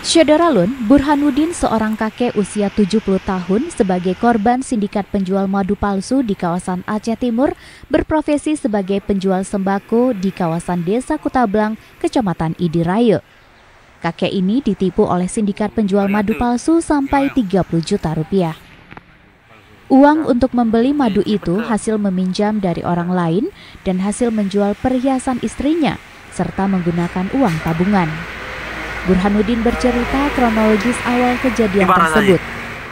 Syederalun, Burhanuddin seorang kakek usia 70 tahun sebagai korban sindikat penjual madu palsu di kawasan Aceh Timur berprofesi sebagai penjual sembako di kawasan Desa Kutablang, Kecamatan Idiraya. Kakek ini ditipu oleh sindikat penjual madu palsu sampai 30 juta rupiah. Uang untuk membeli madu itu hasil meminjam dari orang lain dan hasil menjual perhiasan istrinya serta menggunakan uang tabungan. Burhanuddin bercerita kronologis awal kejadian tersebut.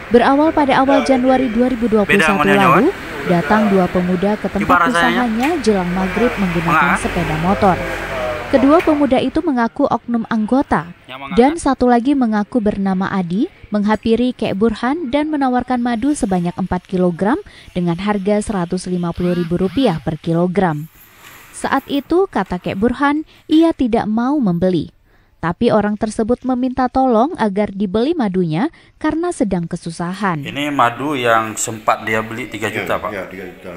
Berawal pada awal Januari 2021 lalu, datang dua pemuda ke tempat usahanya jelang maghrib menggunakan sepeda motor. Kedua pemuda itu mengaku oknum anggota dan satu lagi mengaku bernama Adi, menghampiri Kek Burhan dan menawarkan madu sebanyak 4 kg dengan harga Rp150.000 per kilogram. Saat itu, kata Kek Burhan, ia tidak mau membeli. Tapi orang tersebut meminta tolong agar dibeli madunya karena sedang kesusahan. Ini madu yang sempat dia beli 3 juta, Pak. Ya, 3 juta.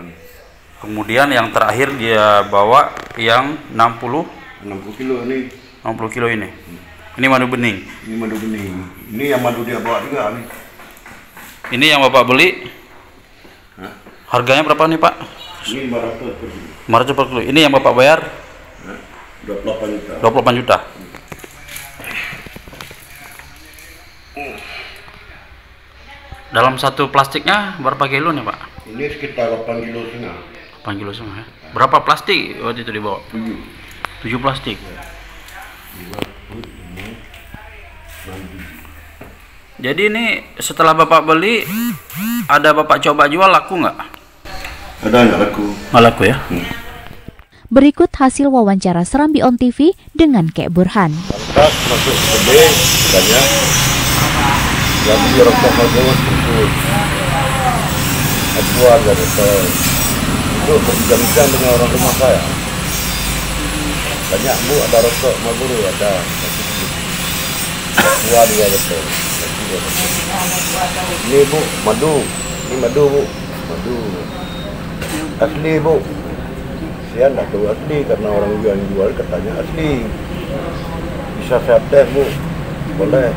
Kemudian yang terakhir dia bawa yang 60 kilo ini. 60 kilo ini. Ini madu bening. Ini madu bening. Ini yang madu dia bawa juga nih. Ini yang Bapak beli. Hah? Harganya berapa nih, Pak? Ini 500 per kilo. 500 per kilo. Ini yang Bapak bayar? 28 juta. 28 juta. Dalam satu plastiknya berapa kilo nih, Pak? Ini sekitar 8 kilo setengah. 8 kilo semua ya. Berapa plastik waktu itu dibawa? 7 plastik. Jadi ini setelah Bapak beli, ada Bapak coba jual, laku nggak? Ada nggak laku? Nggak laku ya? Berikut hasil wawancara Serambi On TV dengan Kek Burhan. Lantas masuk gede, banyak. Jadi rokok bagus, bungkus. Aqua dari tol. Itu berjam-jam dengan orang rumah saya. Banyak Bu, ada rokok Marlboro ada. Aqua juga betul. Ini Bu, madu. Ini madu Bu, madu. Asli Bu. Saya tidak tahu asli karena orang yang jual katanya asli. Bisa saya tes Bu, boleh.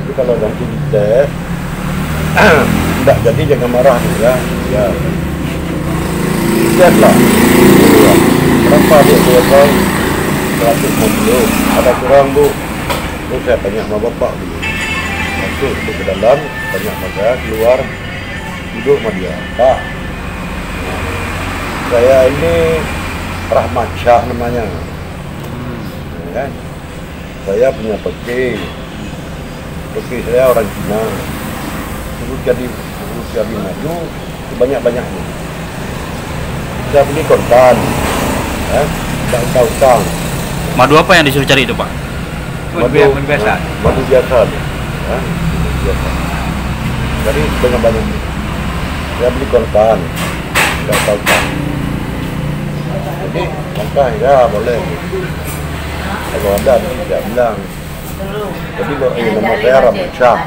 Tapi kalau nanti dites, tidak jadi jangan marah ya. Ya. Lihatlah. Berapa Bu total? 150. Ada kurang Bu? Terus saya tanya sama Bapak dulu. Masuk ke dalam, tanya sama saya, keluar, duduk sama dia. Pak, saya ini Rahmat Syah namanya. Ya. Saya punya toke. Toke saya orang Cina. Suruh jadi madu sebanyak-banyaknya. Saya beli kontan. Tidak usah utang. Madu apa yang disuruh cari itu, Pak? Madu biasa. Madu biasa. Ya, biasa. Jadi banyak-banyaknya. Saya beli kontan. Tidak usah utang. Jadi langkah ya boleh. Kalau ada tidak bilang. Jadi nama saya Rahmat Syah.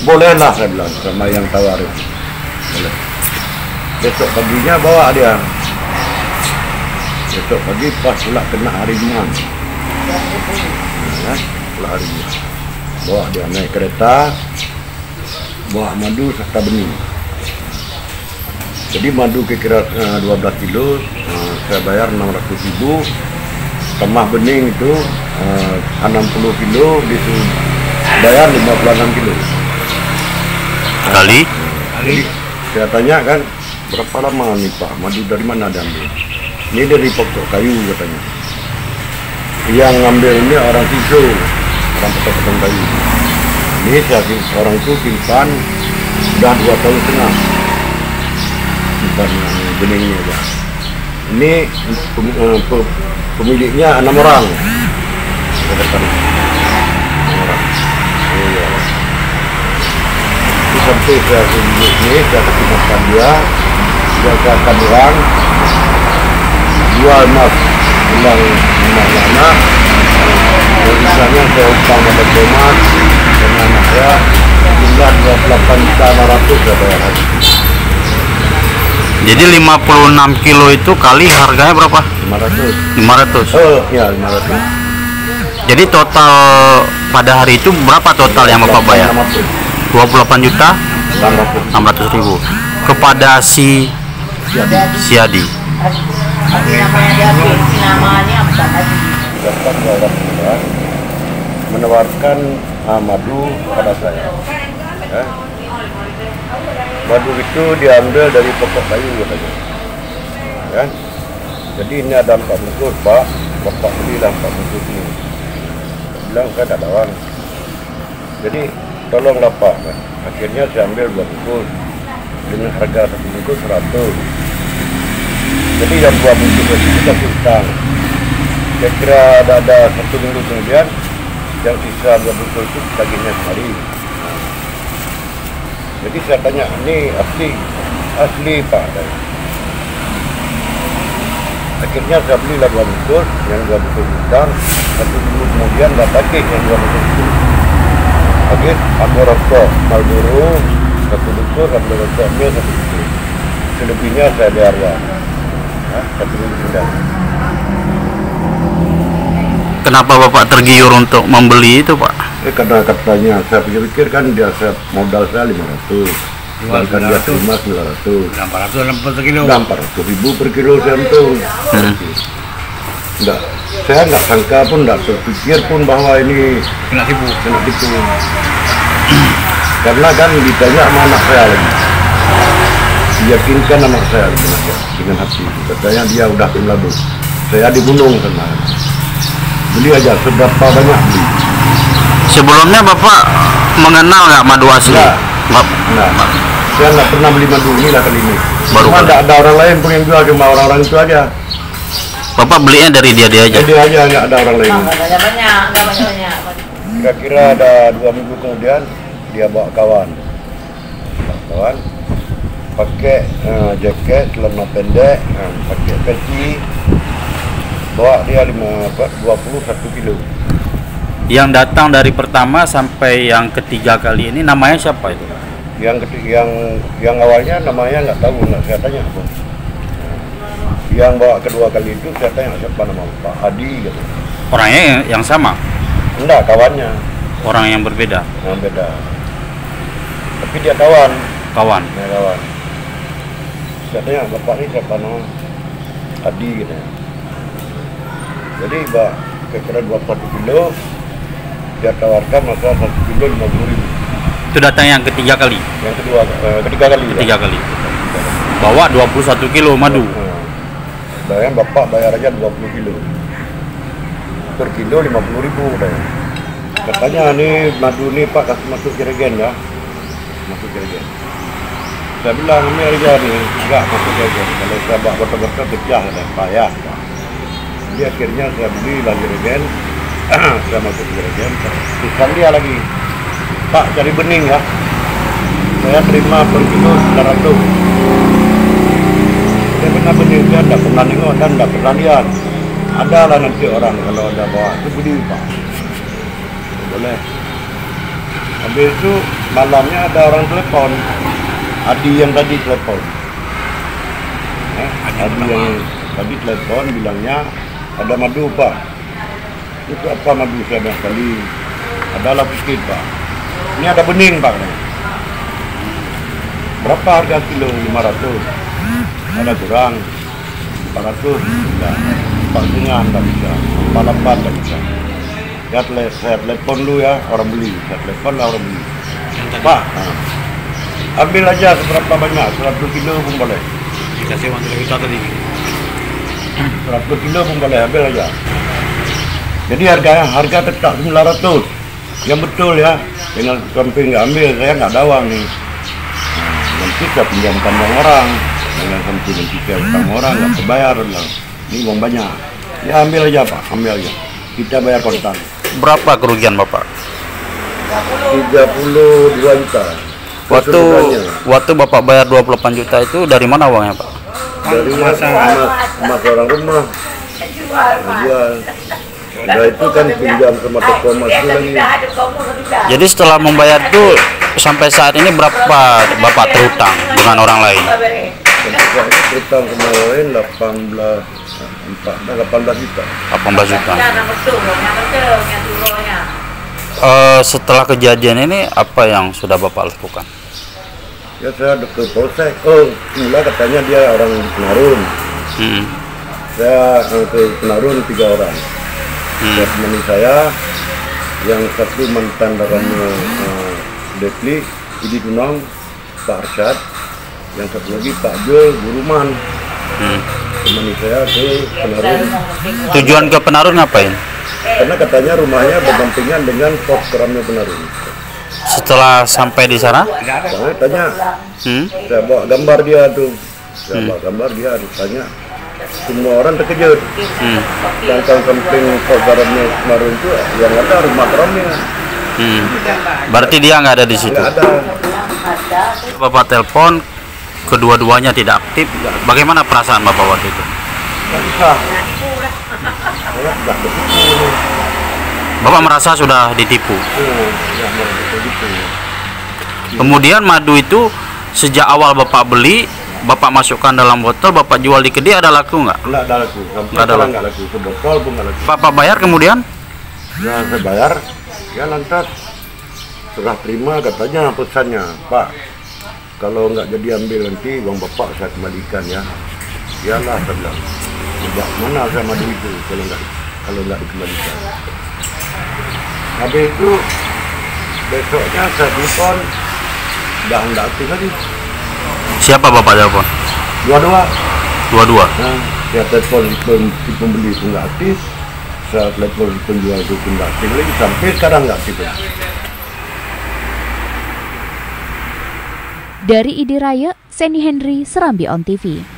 Bolehlah saya bilang sama yang tawarin. Boleh. Besok paginya bawa dia. Besok pagi pas pula kena hari Jumat. Pula hari Jumat. Bawa dia naik kereta. Bawa madu serta bening. Jadi madu kira-kira 12 kilo, saya bayar 600.000, tambah bening itu 60 kilo, disuruh bayar 56 kilo. Kali? Jadi saya tanya kan, berapa lama nih Pak, madu dari mana ada ambil? Ini dari pokok kayu katanya. Yang ngambil ini orang Tiso, orang potong kayu. Ini orang itu simpan sudah 2 tahun setengah. Beningnya aja. Ini pemiliknya 6 orang. 6 orang. Iya. Sampai saya tunjuk ini, saya ketemu dia akan orang jual emas bilang anak-anak. Misalnya saya utang pada Thomas dengan anak saya jumlah 28.500 saya bayar lagi. Jadi 56 kilo itu kali harganya berapa? 500. 500. Ya 500. Jadi total Pada hari itu berapa total yang Bapak bayar? 28 juta 600 ribu kepada si Adi. Namanya apa lagi? Menawarkan madu pada saya. Ya. Madu itu diambil dari pokok kayu katanya. Ya. Jadi ini ada 4 bungkus, Pak. Bapak belilah 4 bungkus ini. Bilang saya tak ada uang. Jadi tolonglah Pak. Akhirnya saya ambil 2 bungkus dengan harga 1 bungkus 100. Jadi yang 2 bungkus itu kita utang. Kira-kira ada 1 minggu kemudian yang sisa 2 bungkus itu tagihnya sekali. Jadi saya tanya, ini asli Pak. Akhirnya saya belilah 2 bungkus, yang 2 bungkus utang, 1 minggu kemudian dah tagih yang 2 bungkus itu. Tagih, ambil rokok, Marlboro, 1 bungkus, ambil rokoknya 1 bungkus. Selebihnya saya bayar uang. 1 minggu kemudian. Kenapa Bapak tergiur untuk membeli itu, Pak? Karena katanya, saya pikir kan dia modal saya 500. Bahkan dia terima 900. 400 per kilo. 400 ribu per kilo saya untung. Enggak, saya nggak sangka pun, nggak terpikir pun bahwa ini Kena tipu. Karena kan ditanya sama anak saya lagi. Diyakinkan anak saya dengan hati. Katanya dia udah peladu. Saya di gunung sana. Beli aja seberapa banyak beli. Sebelumnya Bapak mengenal nggak madu asli? Nah, saya nggak pernah beli madu inilah kali ini. Baru Cuma kali. ada orang lain pun yang jual, cuma orang-orang itu aja. Bapak belinya dari dia aja? Dia aja, nggak ada orang lain. Nggak banyak. Kira-kira ada 2 minggu kemudian dia bawa kawan, pakai jaket, celana pendek, pakai peci, bawa dia 21 kilo. Yang datang dari pertama sampai yang ketiga kali ini namanya siapa itu? Yang awalnya namanya nggak tahu, nggak saya tanya pun. Yang bawa kedua kali itu saya tanya siapa nama Pak Adi gitu. Orangnya yang sama? Enggak, kawannya. Orang yang berbeda? Yang beda. Tapi dia kawan. Kawan? Ya, kawan. Saya tanya, Bapak ini siapa nama? Adi gitu. Jadi Pak, kira-kira 21 kilo, dia tawarkan masa 1 kilo 50 ribu. Itu datang yang ketiga kali? Yang ketiga kali. Ketiga kali. Bawa 21 kilo madu? Bayang Bapak bayar aja 20 kilo. Per kilo 50 ribu. Katanya nih madu nih Pak kasih masuk Jeragen ya. Masuk Jeragen. Saya bilang ini harga nih, enggak masuk Jeragen. Kalau saya bawa betul-betul pecah payah. Jadi akhirnya saya beli lagi Jeragen. Saya masuk Jeragen. Tulisan dia lagi, Pak cari bening ya. Saya terima per kilo 900. Saya pernah bening, saya tidak pernah nengok dan tidak pernah lihat. Ada lah nanti orang kalau ada bawa itu beli Pak. Boleh. Habis itu malamnya ada orang telepon. Adi yang tadi telepon. Adi yang tadi telepon bilangnya ada madu Pak. Itu apa madu saya bilang kali. Adalah sedikit Pak. Ini ada bening Pak. Berapa harga kilo? 500. Ada kurang 400. Enggak. 4,5 tak bisa. 48 tak bisa. Saya telepon dulu ya orang beli. Saya telepon lah orang beli. Pak, ambil aja seberapa banyak, 100 kilo pun boleh. Dikasih uang kita tadi. 100 kilo pun boleh, ambil aja. Jadi harga tetap 900. Yang betul ya. Dengan sampai nggak ambil, saya nggak ada uang nih. Nanti saya pinjamkan uang orang. Dengan sampai nanti saya utang orang nggak terbayar lah. Ini uang banyak. Ya ambil aja Pak, ambil aja. Kita bayar kontan. Berapa kerugian Bapak? 32 juta. Waktu Bapak bayar 28 juta itu dari mana uangnya Pak? Dari emas orang rumah. Jual. Nah itu kan pinjam sama toko emas itu lagi. Jadi setelah membayar itu sampai saat ini berapa Bapak terutang dengan orang lain? Utang sama orang lain 18 juta. 18 juta. Setelah kejadian ini apa yang sudah Bapak lakukan? Ya saya ke polsek. Mula katanya dia orang Penarun. Saya ke Penarun 3 orang. Teman saya yang satu mantan dalamnya Depli, Idi Tunang, Pak Arsyad, yang satu lagi Pak Jul, Guruman. Teman saya ke Penarun. Tujuan ke Penarun ngapain? Karena katanya rumahnya berdampingan dengan pos keramnya Penarun. Setelah sampai di sana, Saya tanya, saya bawa gambar dia tuh, tanya. Semua orang terkejut. Dan samping pos keramnya Penarun itu yang ada rumah keramnya. berarti dia nggak ada di situ. Nggak ada. Bapak telepon, kedua-duanya tidak aktif. Bagaimana perasaan Bapak waktu itu? Nggak bisa. Saya nggak berpikir. Bapak merasa sudah ditipu. Ya, begitu. Kemudian madu itu sejak awal Bapak beli, Bapak masukkan dalam botol, Bapak jual di kedai, ada laku nggak? Nggak ada laku. Sampai Nggak ada sekarang laku. nggak laku. Sebotol pun nggak laku. Bapak bayar kemudian? Ya saya bayar. Ya lantas serah terima katanya pesannya, Pak. Kalau nggak jadi ambil nanti uang Bapak saya kembalikan ya. Iyalah saya bilang. Sejak mana saya madu itu kalau nggak dikembalikan. Habis itu besoknya saya telepon, udah nggak aktif lagi. Siapa Bapak telepon? Dua-dua. Dua-dua. Nah, saya telepon pembeli itu nggak aktif, saya telepon penjual itu pun nggak aktif lagi, sampai sekarang nggak aktif lagi. Dari ID Raya, Seni Henry, Serambi On TV.